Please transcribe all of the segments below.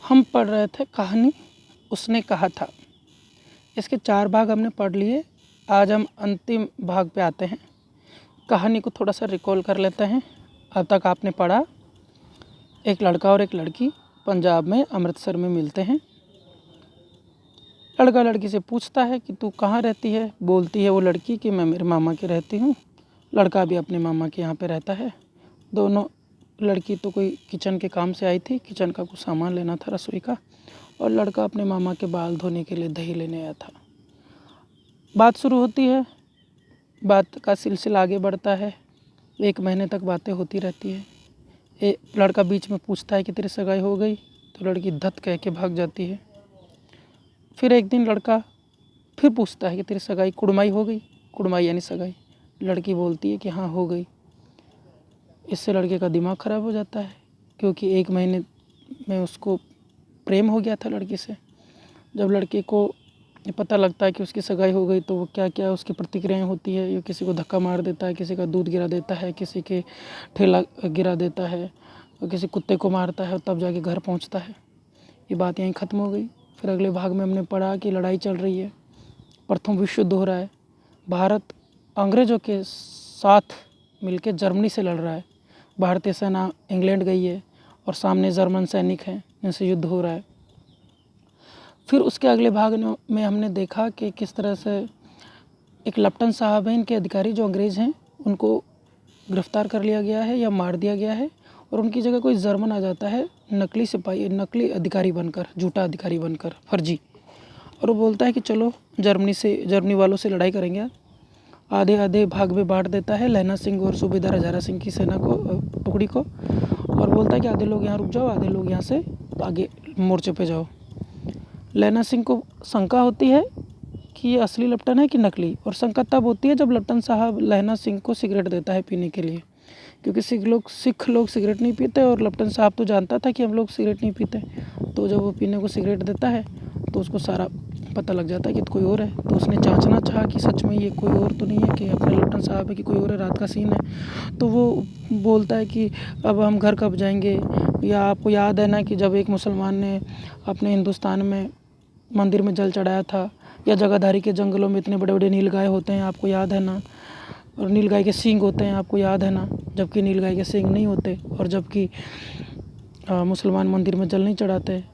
हम पढ़ रहे थे कहानी उसने कहा था। इसके 4 भाग हमने पढ़ लिए। आज हम अंतिम भाग पे आते हैं। कहानी को थोड़ा सा रिकॉल कर लेते हैं। अब तक आपने पढ़ा, एक लड़का और एक लड़की पंजाब में अमृतसर में मिलते हैं। लड़का लड़की से पूछता है कि तू कहाँ रहती है। बोलती है वो लड़की कि मैं मेरे मामा के रहती हूँ। लड़का भी अपने मामा के यहाँ पे रहता है। दोनों, लड़की तो कोई किचन के काम से आई थी, किचन का कुछ सामान लेना था रसोई का, और लड़का अपने मामा के बाल धोने के लिए दही लेने आया था। बात शुरू होती है, बात का सिलसिला आगे बढ़ता है। 1 महीने तक बातें होती रहती है। लड़का बीच में पूछता है कि तेरी सगाई हो गई, तो लड़की धत कह के भाग जाती है। फिर एक दिन लड़का फिर पूछता है कि तेरी सगाई कुड़माई हो गई। कुड़माई यानी सगाई। लड़की बोलती है कि हाँ हो गई। इससे लड़के का दिमाग ख़राब हो जाता है, क्योंकि 1 महीने में उसको प्रेम हो गया था लड़की से। जब लड़के को ये पता लगता है कि उसकी सगाई हो गई, तो वो क्या क्या उसकी प्रतिक्रियाएं होती है। ये किसी को धक्का मार देता है, किसी का दूध गिरा देता है, किसी के ठेला गिरा देता है, और किसी कुत्ते को मारता है, और तब जाके घर पहुंचता है। ये बात यहीं ख़त्म हो गई। फिर अगले भाग में हमने पढ़ा कि लड़ाई चल रही है, प्रथम विश्व युद्ध हो रहा है। भारत अंग्रेज़ों के साथ मिलकर जर्मनी से लड़ रहा है। भारतीय सेना इंग्लैंड गई है और सामने जर्मन सैनिक हैं, इनसे युद्ध हो रहा है। फिर उसके अगले भाग में हमने देखा कि किस तरह से एक लेफ्टिनेंट साहब हैं, इनके अधिकारी जो अंग्रेज़ हैं, उनको गिरफ्तार कर लिया गया है या मार दिया गया है, और उनकी जगह कोई जर्मन आ जाता है, नकली सिपाही, नकली अधिकारी बनकर, झूठा अधिकारी बनकर, फर्जी। और वो बोलता है कि चलो जर्मनी वालों से लड़ाई करेंगे। आधे आधे भाग में बांट देता है लहना सिंह और सूबेदार हजारा सिंह की सेना को, टुकड़ी को, और बोलता है कि आधे लोग यहाँ रुक जाओ, आधे लोग यहाँ से आगे मोर्चे पे जाओ। लहना सिंह को शंका होती है कि ये असली लेफ्टिनेंट है कि नकली, और शंका तब होती है जब लेफ्टिनेंट साहब लहना सिंह को सिगरेट देता है पीने के लिए, क्योंकि सिख लोग सिगरेट नहीं पीते, और लेफ्टिनेंट साहब तो जानता था कि हम लोग सिगरेट नहीं पीते। तो जब वो पीने को सिगरेट देता है तो उसको सारा पता लग जाता है कि कोई और है। तो उसने जांचना चाहा कि सच में ये कोई और तो नहीं है, कि अपना लेफ्टिनेंट साहब है कि कोई और है, रात का सीन है। तो वो बोलता है कि अब हम घर कब जाएंगे, या आपको याद है ना कि जब एक मुसलमान ने अपने हिंदुस्तान में मंदिर में जल चढ़ाया था, या जगाधारी के जंगलों में इतने बड़े बड़े नीलगाय होते हैं, आपको याद है ना, और नीलगाय के सींग होते हैं, आपको याद है ना, जबकि नीलगाय के सींग नहीं होते, और जबकि मुसलमान मंदिर में जल नहीं चढ़ाते।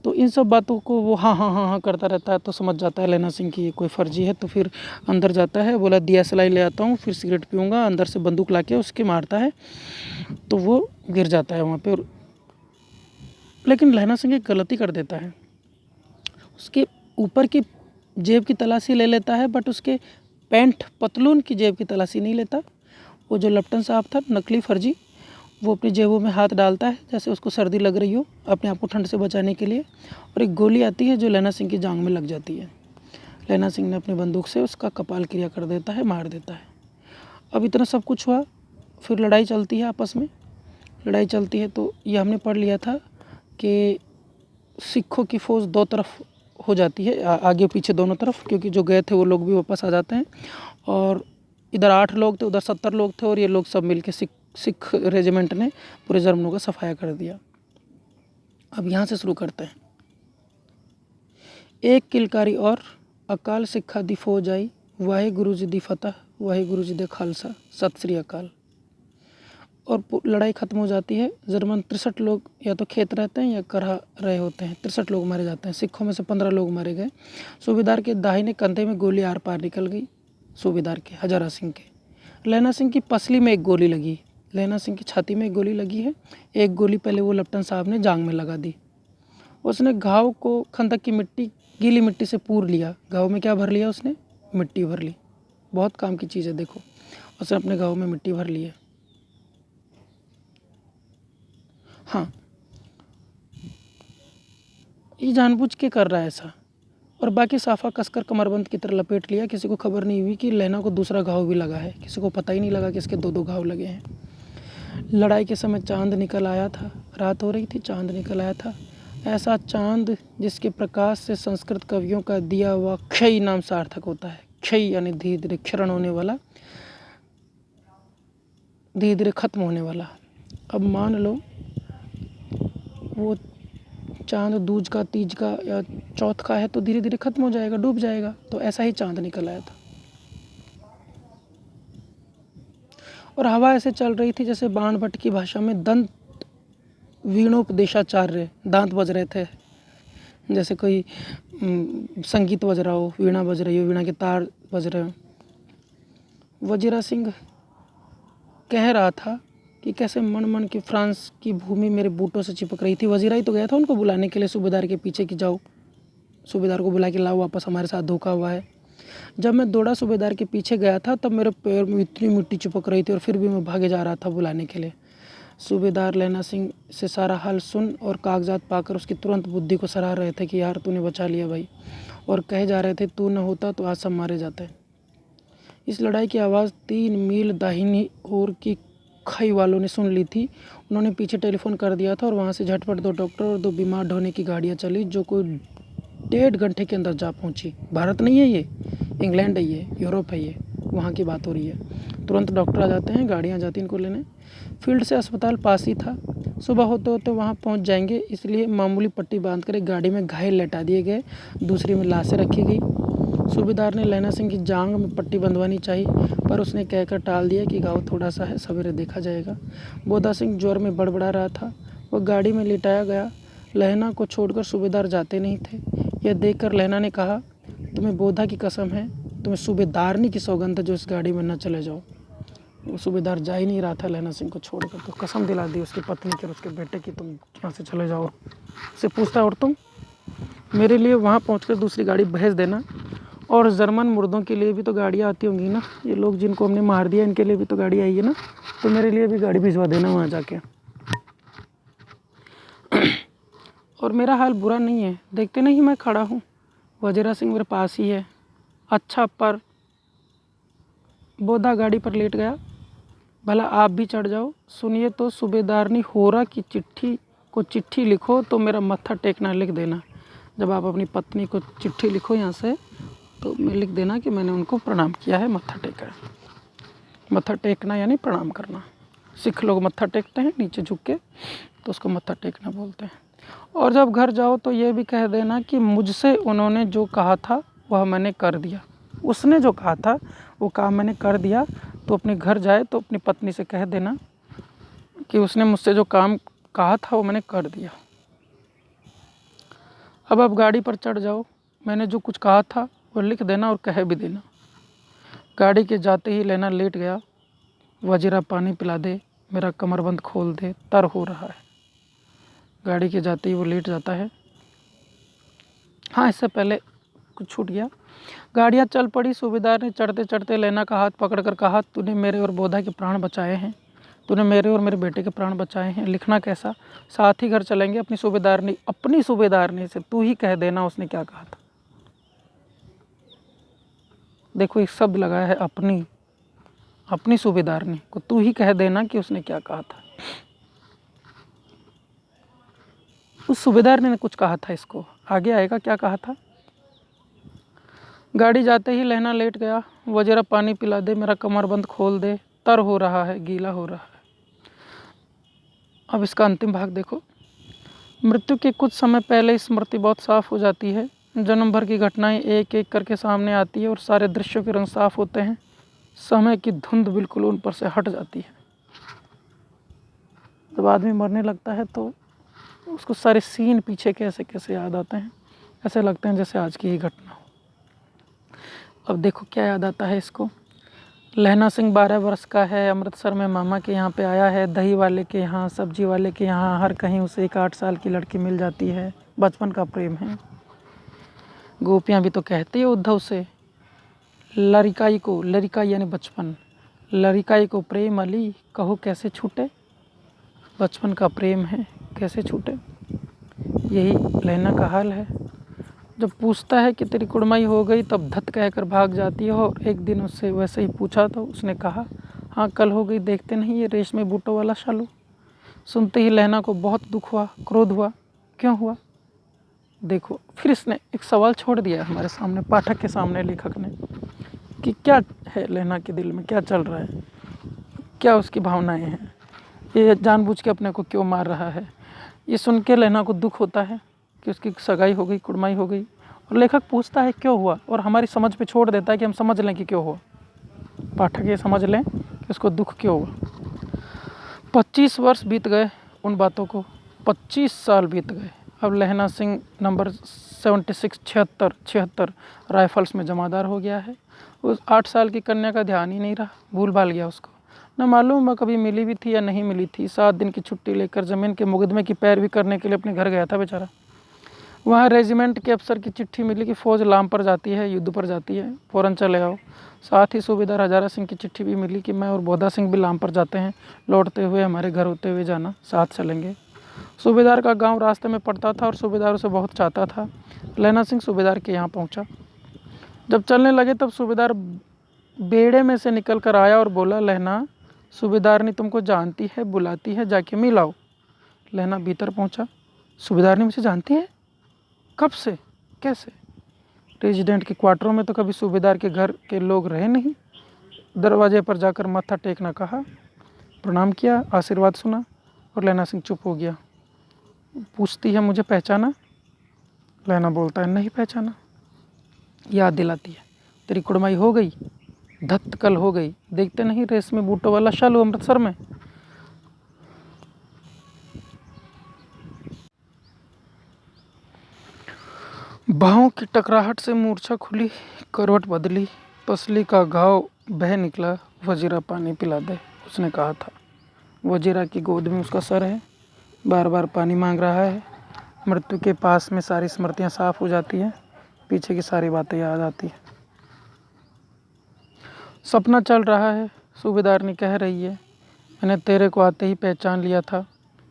तो इन सब बातों को वो हाँ हाँ हाँ हाँ करता रहता है। तो समझ जाता है लहना सिंह की ये कोई फर्जी है। तो फिर अंदर जाता है, बोला दिया सलाई ले आता हूँ, फिर सिगरेट पीऊँगा। अंदर से बंदूक ला के उसके मारता है, तो वो गिर जाता है वहाँ पे। लेकिन लहना सिंह एक गलती कर देता है, उसके ऊपर की जेब की तलाशी ले लेता है, बट उसके पैंट पतलून की जेब की तलाशी नहीं लेता। वो जो लेफ्टिनेंट साहब था, नकली फर्जी, वो अपनी जेबों में हाथ डालता है जैसे उसको सर्दी लग रही हो, अपने आप को ठंड से बचाने के लिए, और एक गोली आती है जो लहना सिंह की जांघ में लग जाती है। लहना सिंह ने अपनी बंदूक से उसका कपाल क्रिया कर देता है, मार देता है। अब इतना सब कुछ हुआ, फिर लड़ाई चलती है आपस में। लड़ाई चलती है तो ये हमने पढ़ लिया था कि सिखों की फ़ौज 2 तरफ हो जाती है, आगे पीछे दोनों तरफ, क्योंकि जो गए थे वो लोग भी वापस आ जाते हैं। और इधर 8 लोग थे, उधर 70 लोग थे, और ये लोग सब मिलके सिख रेजिमेंट ने पूरे जर्मनों का सफाया कर दिया। अब यहाँ से शुरू करते हैं। एक किलकारी और अकाल सिखा दी फौज आई, वाहे गुरु जी दी फतह, वाहे गुरु जी दे खालसा, सत श्री अकाल। और लड़ाई ख़त्म हो जाती है। जर्मन 63 लोग या तो खेत रहते हैं या करहा रहे होते हैं। 63 लोग मारे जाते हैं। सिखों में से 15 लोग मारे गए। सूबेदार के दाहिने कंधे में गोली आर पार निकल गई, सूबेदार के, हजारा सिंह के। लहना सिंह की पसली में एक गोली लगी, लहना सिंह की छाती में एक गोली लगी है। एक गोली पहले वो लेफ्टिनेंट साहब ने जांघ में लगा दी। उसने घाव को खंदक की मिट्टी, गीली मिट्टी से पूर लिया। घाव में क्या भर लिया उसने? मिट्टी भर ली। बहुत काम की चीज़ है। देखो, उसने अपने घाव में मिट्टी भर ली है। हाँ, ये जानबूझ के कर रहा है ऐसा। और बाकी साफा कसकर कमरबंद की तरह लपेट लिया। किसी को खबर नहीं हुई कि लहना को दूसरा घाव भी लगा है। किसी को पता ही नहीं लगा कि इसके 2-2 घाव लगे हैं। लड़ाई के समय चांद निकल आया था, रात हो रही थी, चांद निकल आया था। ऐसा चांद जिसके प्रकाश से संस्कृत कवियों का दिया हुआ क्षय नाम सार्थक होता है। क्षय यानी धीरे धीरे क्षरण होने वाला, धीरे धीरे खत्म होने वाला। अब मान लो वो चाँद दूज का, तीज का या चौथ का है तो धीरे धीरे ख़त्म हो जाएगा, डूब जाएगा। तो ऐसा ही चाँद निकल आया था और हवा ऐसे चल रही थी जैसे बाण भट्ट की भाषा में दंत वीणोपदेशाचार्य, दांत बज रहे थे, जैसे कोई संगीत बज रहा हो, वीणा बज रही हो, वीणा के तार बज रहे हो। वजीरा सिंह कह रहा था कि कैसे मन मन के फ्रांस की भूमि मेरे बूटों से चिपक रही थी। वजीरा ही तो गया था उनको बुलाने के लिए सूबेदार के पीछे कि जाओ, सूबेदार को बुला के लाओ वापस, हमारे साथ धोखा हुआ है। जब मैं दौड़ा सूबेदार के पीछे गया था तब मेरे पैर में इतनी मिट्टी चिपक रही थी और फिर भी मैं भागे जा रहा था बुलाने के लिए। सूबेदार लहना सिंह से सारा हाल सुन और कागजात पाकर उसकी तुरंत बुद्धि को सराह रहे थे कि यार तूने बचा लिया भाई, और कहे जा रहे थे तू न होता तो आज सब मारे जाते। इस लड़ाई की आवाज़ 3 मील दाहिनी ओर की खाई वालों ने सुन ली थी। उन्होंने पीछे टेलीफोन कर दिया था और वहाँ से झटपट 2 डॉक्टर और 2 बीमार ढोने की गाड़ियाँ चली जो कोई 1.5 घंटे के अंदर जा पहुँची। भारत नहीं है ये, इंग्लैंड है ये, यूरोप है ये, वहाँ की बात हो रही है। तुरंत डॉक्टर आ जाते हैं, गाड़ियाँ जाती इनको लेने। फील्ड से अस्पताल पास ही था, सुबह होते होते वहाँ पहुँच जाएंगे, इसलिए मामूली पट्टी बांधकर एक गाड़ी में घायल लेटा दिए गए, दूसरी में लाशें रखी गई। सूबेदार ने लहना सिंह की जांघ में पट्टी बंधवानी चाहिए पर उसने कहकर टाल दिया कि घाव थोड़ा सा है, सवेरे देखा जाएगा। बोधा सिंह ज्वर में बड़बड़ा रहा था, वह गाड़ी में लिटाया गया। लहना को छोड़कर सूबेदार जाते नहीं थे। यह देखकर लहना ने कहा, तुम्हें बोधा की कसम है, तुम्हें सूबेदारनी की सौगंध है जो इस गाड़ी में न चले जाओ। वो सूबेदार जा ही नहीं रहा था लहना सिंह को छोड़कर, तो कसम दिला दी उसकी पत्नी की और उसके बेटे की, तुम यहाँ से चले जाओ। उससे पूछता, और तुम मेरे लिए वहाँ पहुँचकर दूसरी गाड़ी भेज देना, और जर्मन मुर्दों के लिए भी तो गाड़ियाँ आती होंगी ना, ये लोग जिनको हमने मार दिया इनके लिए भी तो गाड़ी आई है ना, तो मेरे लिए भी गाड़ी भिजवा देना वहाँ जाके। और मेरा हाल बुरा नहीं है, देखते नहीं मैं खड़ा हूँ, वजीरा सिंह मेरे पास ही है। अच्छा, पर बोधा गाड़ी पर लेट गया, भला आप भी चढ़ जाओ। सुनिए तो, सूबेदारनी होरा की चिट्ठी लिखो तो मेरा मत्था टेकना लिख देना। जब आप अपनी पत्नी को चिट्ठी लिखो यहाँ से तो मैं लिख देना कि मैंने उनको प्रणाम किया है, मत्था टेका है। मत्था टेकना यानी प्रणाम करना, सिख लोग मत्था टेकते हैं नीचे झुक के, तो उसको मत्था टेकना बोलते हैं। और जब घर जाओ तो ये भी कह देना कि मुझसे उन्होंने जो कहा था वह मैंने कर दिया। उसने जो कहा था वो काम मैंने कर दिया। तो अपने घर जाए तो अपनी पत्नी से कह देना कि उसने मुझसे जो काम कहा था वो मैंने कर दिया। अब आप गाड़ी पर चढ़ जाओ, मैंने जो कुछ कहा था वो लिख देना और कह भी देना। गाड़ी के जाते ही लहना लेट गया। वजीरा पानी पिला दे, मेरा कमरबंद खोल दे, तर हो रहा है। गाड़ी के जाते ही वो लेट जाता है। हाँ, इससे पहले कुछ छूट गया। गाड़ियाँ चल पड़ी। सूबेदार ने चढ़ते चढ़ते लहना का हाथ पकड़कर कहा, तूने मेरे और बोधा के प्राण बचाए हैं, तूने मेरे और मेरे बेटे के प्राण बचाए हैं। लिखना कैसा, साथ ही घर चलेंगे। अपनी सूबेदारनी से तू ही कह देना उसने क्या कहा था। देखो, एक शब्द लगाया है, अपनी सूबेदारनी को तू ही कह देना कि उसने क्या कहा था। उस सूबेदार ने कुछ कहा था, इसको आगे आएगा क्या कहा था। गाड़ी जाते ही लहना लेट गया। वजीरा पानी पिला दे, मेरा कमरबंद खोल दे, तर हो रहा है, गीला हो रहा है। अब इसका अंतिम भाग देखो। मृत्यु के कुछ समय पहले स्मृति बहुत साफ हो जाती है। जन्म भर की घटनाएं एक एक करके सामने आती है और सारे दृश्यों के रंग साफ होते हैं। समय की धुंध बिल्कुल उन पर से हट जाती है। जब आदमी मरने लगता है तो उसको सारे सीन पीछे कैसे कैसे याद आते हैं, ऐसे लगते हैं जैसे आज की ही घटना हो। अब देखो क्या याद आता है इसको। लहना सिंह 12 वर्ष का है, अमृतसर में मामा के यहाँ पे आया है। दही वाले के यहाँ, सब्जी वाले के यहाँ, हर कहीं उसे एक 8 साल की लड़की मिल जाती है। बचपन का प्रेम है। गोपियाँ भी तो कहती है उद्धव से, लड़िकाई यानी बचपन, लड़िकाई को प्रेम अली, कहो कैसे छूटे। बचपन का प्रेम है, कैसे छूटे। यही लहना का हाल है। जब पूछता है कि तेरी कुड़माई हो गई तब धत कहकर भाग जाती है। और एक दिन उससे वैसे ही पूछा तो उसने कहा, हाँ कल हो गई, देखते नहीं ये रेशमी बूटों वाला शालू। सुनते ही लहना को बहुत दुख हुआ, क्रोध हुआ। क्यों हुआ? देखो, फिर इसने एक सवाल छोड़ दिया हमारे सामने, पाठक के सामने, लेखक ने, कि क्या है लहना के दिल में, क्या चल रहा है, क्या उसकी भावनाएं हैं, ये जानबूझ के अपने को क्यों मार रहा है। ये सुन के लहना को दुख होता है। कि उसकी सगाई हो गई, कुड़माई हो गई, और लेखक पूछता है क्यों हुआ, और हमारी समझ पे छोड़ देता है कि हम समझ लें कि क्यों हुआ। पाठक ये समझ लें कि उसको दुख क्यों हुआ। 25 वर्ष बीत गए उन बातों को, 25 साल बीत गए। अब लहना सिंह नंबर 76 राइफल्स में जमादार हो गया है। उस 8 साल की कन्या का ध्यान ही नहीं रहा, भूल भाल गया उसको। न मालूम मैं कभी मिली भी थी या नहीं मिली थी। 7 दिन की छुट्टी लेकर ज़मीन के मुकदमे की पैरवी करने के लिए अपने घर गया था बेचारा। वहाँ रेजिमेंट के अफसर की चिट्ठी मिली कि फ़ौज लाम पर जाती है, युद्ध पर जाती है, फ़ौरन चले आओ। साथ ही सूबेदार हजारा सिंह की चिट्ठी भी मिली कि मैं और बोधा सिंह भी लाम पर जाते हैं, लौटते हुए हमारे घर होते हुए जाना, साथ चलेंगे। सूबेदार का गांव रास्ते में पड़ता था और सूबेदार उसे बहुत चाहता था। लहना सिंह सूबेदार के यहाँ पहुँचा। जब चलने लगे तब सूबेदार बेड़े में से निकल कर आया और बोला, लहना, सूबेदारनी तुमको जानती है, बुलाती है, जाके मिलाओ। लहना भीतर पहुँचा। सूबेदारनी मुझे जानती है? कब से? कैसे? रेजिडेंट के क्वार्टरों में तो कभी सूबेदार के घर के लोग रहे नहीं। दरवाजे पर जाकर माथा टेकना कहा, प्रणाम किया, आशीर्वाद सुना और लहना सिंह चुप हो गया। पूछती है, मुझे पहचाना? लहना बोलता है, नहीं पहचाना। याद दिलाती है, तेरी कुड़माई हो गई, धत कल हो गई। देखते नहीं रेशमी बूटों वाला शालू अमृतसर में। बाहों की टकराहट से मूर्छा खुली, करवट बदली, पसली का घाव बह निकला। वजीरा पानी पिला दे, उसने कहा था। वजीरा की गोद में उसका सर है, बार बार पानी मांग रहा है। मृत्यु के पास में सारी स्मृतियां साफ हो जाती हैं, पीछे की सारी बातें याद आती हैं। सपना चल रहा है, सूबेदारनी कह रही है, मैंने तेरे को आते ही पहचान लिया था।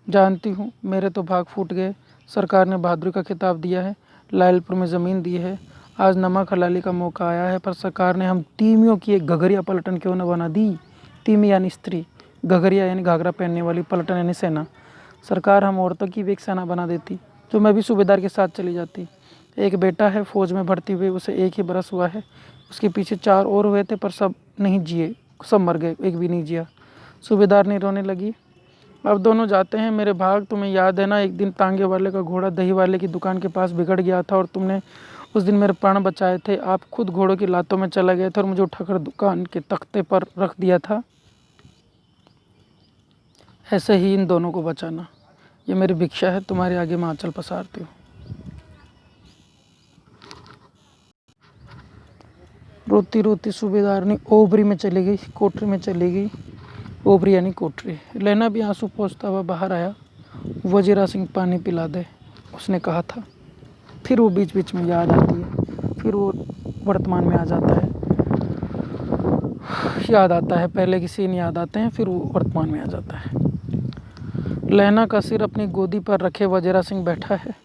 जानती हूँ, मेरे तो भाग फूट गए। सरकार ने बहादुरी का खिताब दिया है, लायलपुर में ज़मीन दी है। आज नमक हलाली का मौका आया है, पर सरकार ने हम तीमियों की एक घघरिया पलटन क्यों न बना दी। तीमी यानी स्त्री, घघरिया यानी घाघरा पहनने वाली, पलटन यानी सेना। सरकार हम औरतों की भी एक सेना बना देती, जो मैं भी सूबेदार के साथ चली जाती। एक बेटा है फ़ौज में भर्ती हुए, उसे 1 ही बरस हुआ है। उसके पीछे 4 और हुए थे, पर सब नहीं जिए, सब मर गए, एक भी नहीं जिया। सूबेदारनी रोने लगी। अब दोनों जाते हैं मेरे भाग। तुम्हें याद है ना, एक दिन तांगे वाले का घोड़ा दही वाले की दुकान के पास बिगड़ गया था और तुमने उस दिन मेरे प्राण बचाए थे। आप खुद घोड़ों की लातों में चले गए थे और मुझे उठाकर दुकान के तख्ते पर रख दिया था। ऐसे ही इन दोनों को बचाना, ये मेरी भिक्षा है, तुम्हारे आगे मैं आंचल पसारती हूँ। रोती रोती सूबेदारनी ओबरी में चली गई, कोठरी में चली गई। ओबरी यानी कोठरी। लहना भी आंसू पोंछता हुआ बाहर आया। वजीरा सिंह पानी पिला दे, उसने कहा था। फिर वो बीच बीच में याद आती है, फिर वो वर्तमान में आ जाता है, याद आता है, पहले की सीन याद आते हैं, फिर वो वर्तमान में आ जाता है। लहना का सिर अपनी गोदी पर रखे वजीरा सिंह बैठा है।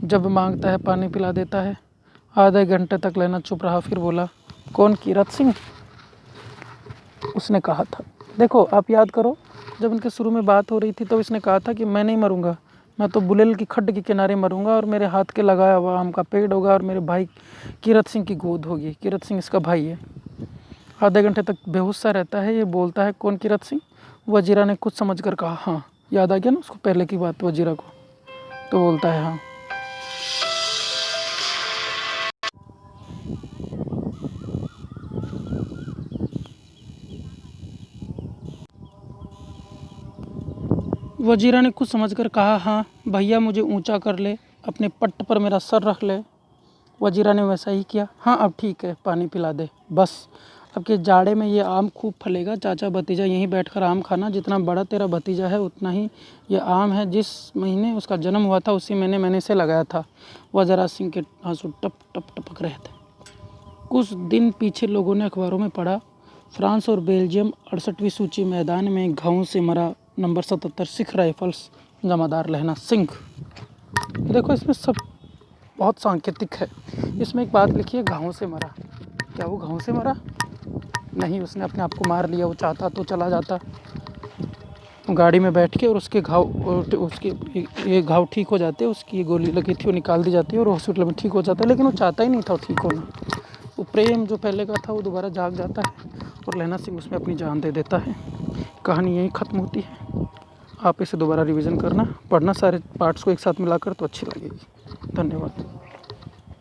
जब मांगता है पानी पिला देता है। आधे घंटे तक लहना चुप रहा, फिर बोला, कौन? कीरत सिंह, उसने कहा था। देखो आप याद करो, जब उनके शुरू में बात हो रही थी तो इसने कहा था कि मैं नहीं मरूंगा, मैं तो बुलेल की खड्ड के किनारे मरूंगा और मेरे हाथ के लगाया हुआ आम का पेड़ होगा और मेरे भाई कीरत सिंह की गोद होगी। कीरत सिंह इसका भाई है। आधे घंटे तक बेहोश सा रहता है। ये बोलता है, कौन? कीरत सिंह। वजीरा ने कुछ समझ कर कहा, हाँ। याद आ गया ना उसको पहले की बात वजीरा को, तो बोलता है, हाँ। वजीरा ने कुछ समझकर कहा, हाँ भैया, मुझे ऊंचा कर ले, अपने पट्ट पर मेरा सर रख ले। वजीरा ने वैसा ही किया। हाँ अब ठीक है, पानी पिला दे बस। अब के जाड़े में ये आम खूब फलेगा। चाचा भतीजा यहीं बैठकर आम खाना। जितना बड़ा तेरा भतीजा है उतना ही ये आम है। जिस महीने उसका जन्म हुआ था उसी महीने मैंने इसे लगाया था। वजीरा सिंह के आंसू टप टप टपक रहे थे। कुछ दिन पीछे लोगों ने अखबारों में पढ़ा, फ्रांस और बेल्जियम 68वीं सूची मैदान में घावों से मरा नंबर 77 सिख राइफल्स जमादार लहना सिंह। देखो इसमें सब बहुत सांकेतिक है। इसमें एक बात लिखी है, घावों से मरा। क्या वो घावों से मरा? नहीं, उसने अपने आप को मार लिया। वो चाहता तो चला जाता गाड़ी में बैठ के और उसके घाव, उसके ये घाव ठीक हो जाते, उसकी गोली लगी थी वो निकाल दी जाती है और हॉस्पिटल में ठीक हो जाता है। लेकिन वो चाहता ही नहीं था ठीक होना। वो प्रेम जो पहले का था वो दोबारा जाग जाता है और लहना सिंह उसमें अपनी जान दे देता है। कहानी यहीं ख़त्म होती है। आप इसे दोबारा रिवीजन करना, पढ़ना सारे पार्ट्स को एक साथ मिलाकर, तो अच्छी लगेगी। धन्यवाद।